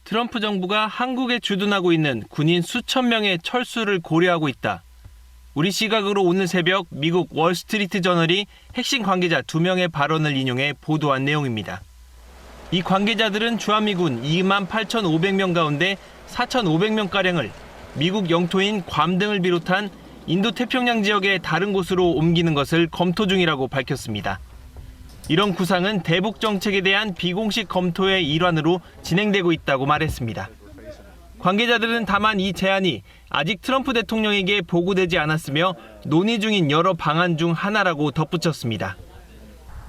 트럼프 정부가 한국에 주둔하고 있는 군인 수천 명의 철수를 고려하고 있다. 우리 시각으로 오늘 새벽 미국 월스트리트 저널이 핵심 관계자 2명의 발언을 인용해 보도한 내용입니다. 이 관계자들은 주한미군 28,500명 가운데 4,500명가량을 미국 영토인 괌 등을 비롯한 인도태평양 지역의 다른 곳으로 옮기는 것을 검토 중이라고 밝혔습니다. 이런 구상은 대북 정책에 대한 비공식 검토의 일환으로 진행되고 있다고 말했습니다. 관계자들은 다만 이 제안이 아직 트럼프 대통령에게 보고되지 않았으며 논의 중인 여러 방안 중 하나라고 덧붙였습니다.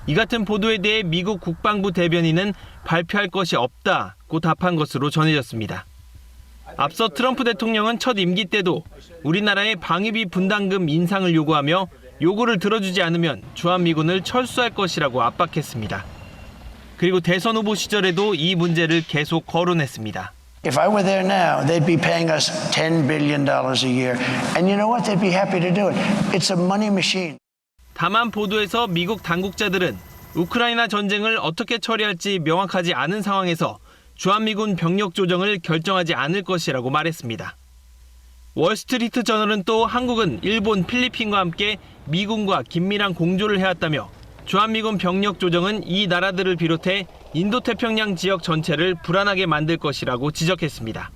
이 같은 보도에 대해 미국 국방부 대변인은 발표할 것이 없다고 답한 것으로 전해졌습니다. 앞서 트럼프 대통령은 첫 임기 때도 우리나라의 방위비 분담금 인상을 요구하며 요구를 들어주지 않으면 주한미군을 철수할 것이라고 압박했습니다. 그리고 대선 후보 시절에도 이 문제를 계속 거론했습니다. If I were there now, they'd be paying us $10 billion a year. And you know what? They'd be happy to do it. It's a money machine. 다만 보도에서 미국 당국자들은 우크라이나 전쟁을 어떻게 처리할지 명확하지 않은 상황에서 주한미군 병력 조정을 결정하지 않을 것이라고 말했습니다. 월스트리트 저널은 또 한국은 일본, 필리핀과 함께 미군과 긴밀한 공조를 해왔다며 주한미군 병력 조정은 이 나라들을 비롯해 인도태평양 지역 전체를 불안하게 만들 것이라고 지적했습니다.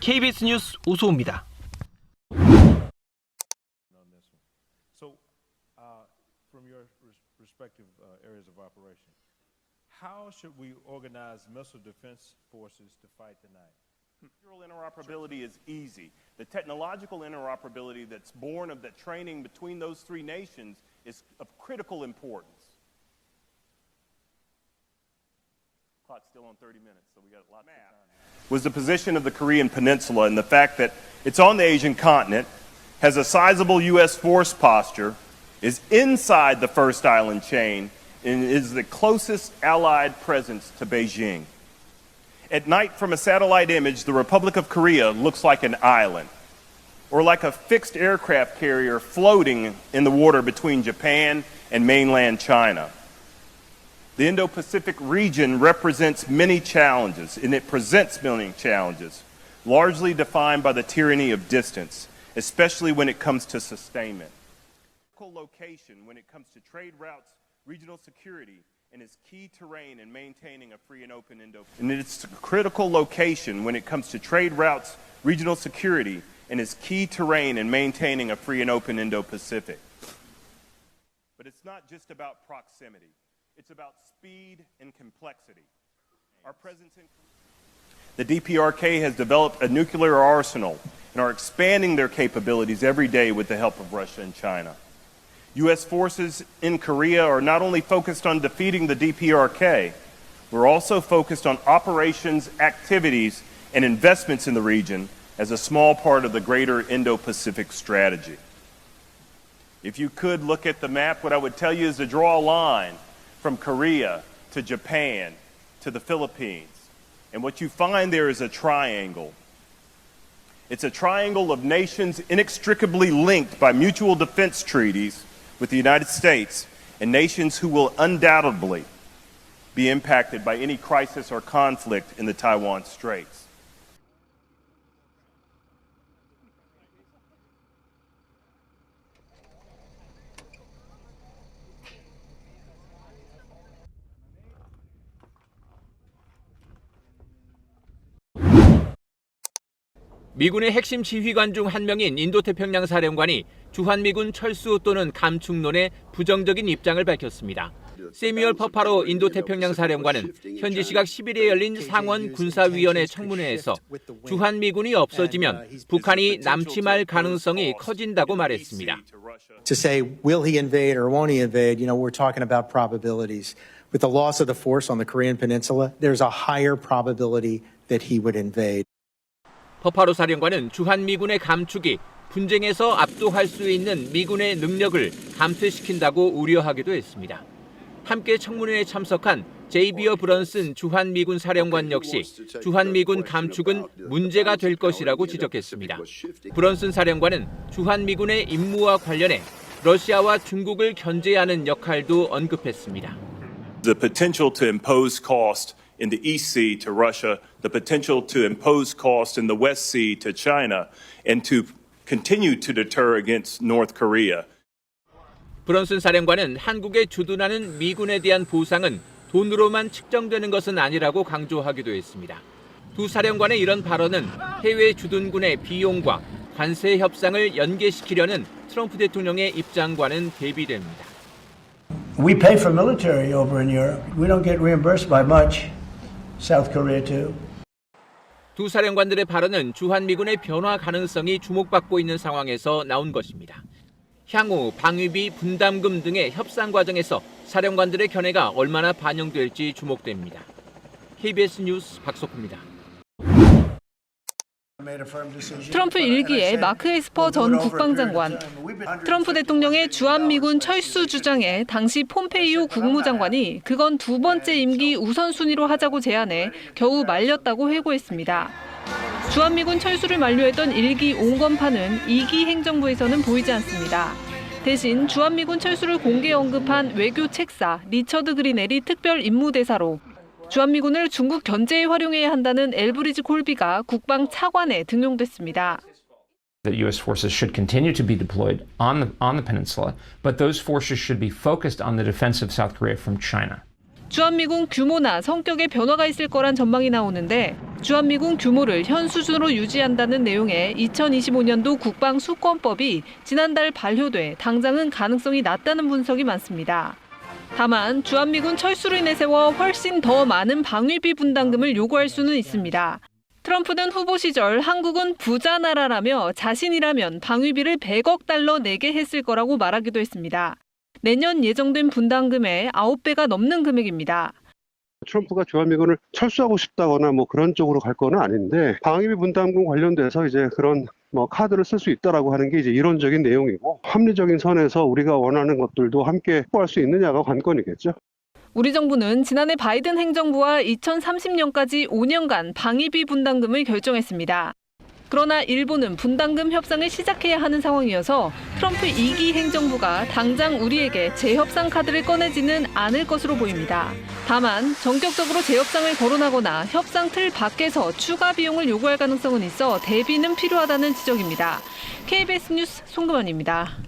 KBS 뉴스 오소호입니다. From your respective areas of operation, how should we organize missile defense forces to fight tonight? Interoperability is easy. The technological interoperability that's born of the training between those three nations is of critical importance. Clock's still on 30 minutes, so we got a lot of time. Was the position of the Korean Peninsula and the fact that it's on the Asian continent, has a sizable U.S. force posture, is inside the first island chain, and is the closest allied presence to Beijing. At night, from a satellite image, the Republic of Korea looks like an island, or like a fixed aircraft carrier floating in the water between Japan and mainland China. The Indo-Pacific region represents many challenges, and it presents many challenges, largely defined by the tyranny of distance, especially when it comes to sustainment. Location when it comes to trade routes, regional security, and its key terrain in maintaining a free and open Indo-Pacific. And it's a critical location when it comes to trade routes, regional security, and its key terrain in maintaining a free and open Indo-Pacific. But it's not just about proximity. It's about speed and complexity. Our presence in the DPRK has developed a nuclear arsenal and are expanding their capabilities every day with the help of Russia and China. U.S. forces in Korea are not only focused on defeating the DPRK, we're also focused on operations, activities, and investments in the region as a small part of the greater Indo-Pacific strategy. If you could look at the map, what I would tell you is to draw a line from Korea to Japan to the Philippines. And what you find there is a triangle. It's a triangle of nations inextricably linked by mutual defense treaties with the United States and nations who will undoubtedly be impacted by any crisis or conflict in the Taiwan Straits. 미군의 핵심 지휘관 중 한 명인 인도태평양 사령관이 주한미군 철수 또는 감축론에 부정적인 입장을 밝혔습니다. 세뮤얼 퍼파로 인도태평양 사령관은 현지 시각 10일에 열린 상원 군사위원회 청문회에서 주한미군이 없어지면 북한이 남침할 가능성이 커진다고 말했습니다. To say will he invade or won't he invade, we're talking about probabilities. With the loss of the force on the Korean Peninsula, there's a higher probability that he would invade. 퍼파로 사령관은 주한미군의 감축이 분쟁에서 압도할 수 있는 미군의 능력을 감퇴시킨다고 우려하기도 했습니다. 함께 청문회에 참석한 제이비어 브런슨 주한미군 사령관 역시 주한미군 감축은 문제가 될 것이라고 지적했습니다. 브런슨 사령관은 주한미군의 임무와 관련해 러시아와 중국을 견제하는 역할도 언급했습니다. The potential to impose cost in the East Sea to Russia, the potential to impose costs in the West Sea to China, and to continue to deter against North Korea. 브런슨 사령관은 한국에 주둔하는 미군에 대한 보상은 돈으로만 측정되는 것은 아니라고 강조하기도 했습니다. 두 사령관의 이런 발언은 해외 주둔군의 비용과 관세 협상을 연계시키려는 트럼프 대통령의 입장과는 대비됩니다. We pay for military over in Europe. We don't get reimbursed by much. South Korea too. 두 사령관들의 발언은 주한미군의 변화 가능성이 주목받고 있는 상황에서 나온 것입니다. 향후 방위비 분담금 등의 협상 과정에서 사령관들의 견해가 얼마나 반영될지 주목됩니다. KBS 뉴스 박석호입니다. 트럼프 일기에 마크 에스퍼 전 국방장관, 트럼프 대통령의 주한미군 철수 주장에 당시 폼페이오 국무장관이 그건 두 번째 임기 우선순위로 하자고 제안해 겨우 말렸다고 회고했습니다. 주한미군 철수를 만료했던 1기 온건파는 2기 행정부에서는 보이지 않습니다. 대신 주한미군 철수를 공개 언급한 외교 책사 리처드 그리넬이 특별 임무대사로 주한미군을 중국 견제에 활용해야 한다는 엘브리지 콜비가 국방 차관에 등용됐습니다. The U.S. forces should continue to be deployed on the peninsula, but those forces should be focused on the defense of South Korea from China. 주한미군 규모나 성격에 변화가 있을 거란 전망이 나오는데 주한미군 규모를 현 수준으로 유지한다는 내용의 2025년도 국방수권법이 지난달 발효돼 당장은 가능성이 낮다는 분석이 많습니다. 다만 주한미군 철수를 내세워 훨씬 더 많은 방위비 분담금을 요구할 수는 있습니다. 트럼프는 후보 시절 한국은 부자 나라라며 자신이라면 방위비를 100억 달러 내게 했을 거라고 말하기도 했습니다. 내년 예정된 분담금의 9배가 넘는 금액입니다. 트럼프가 주한미군을 철수하고 싶다거나 뭐 그런 쪽으로 갈 거는 아닌데 방위비 분담금 관련돼서 이제 그런 카드를 쓸 수 있다라고 하는 게 이제 이론적인 내용이고 합리적인 선에서 우리가 원하는 것들도 함께 확보할 수 있느냐가 관건이겠죠. 우리 정부는 지난해 바이든 행정부와 2030년까지 5년간 방위비 분담금을 결정했습니다. 그러나 일본은 분담금 협상을 시작해야 하는 상황이어서 트럼프 2기 행정부가 당장 우리에게 재협상 카드를 꺼내지는 않을 것으로 보입니다. 다만 전격적으로 재협상을 거론하거나 협상 틀 밖에서 추가 비용을 요구할 가능성은 있어 대비는 필요하다는 지적입니다. KBS 뉴스 송금원입니다.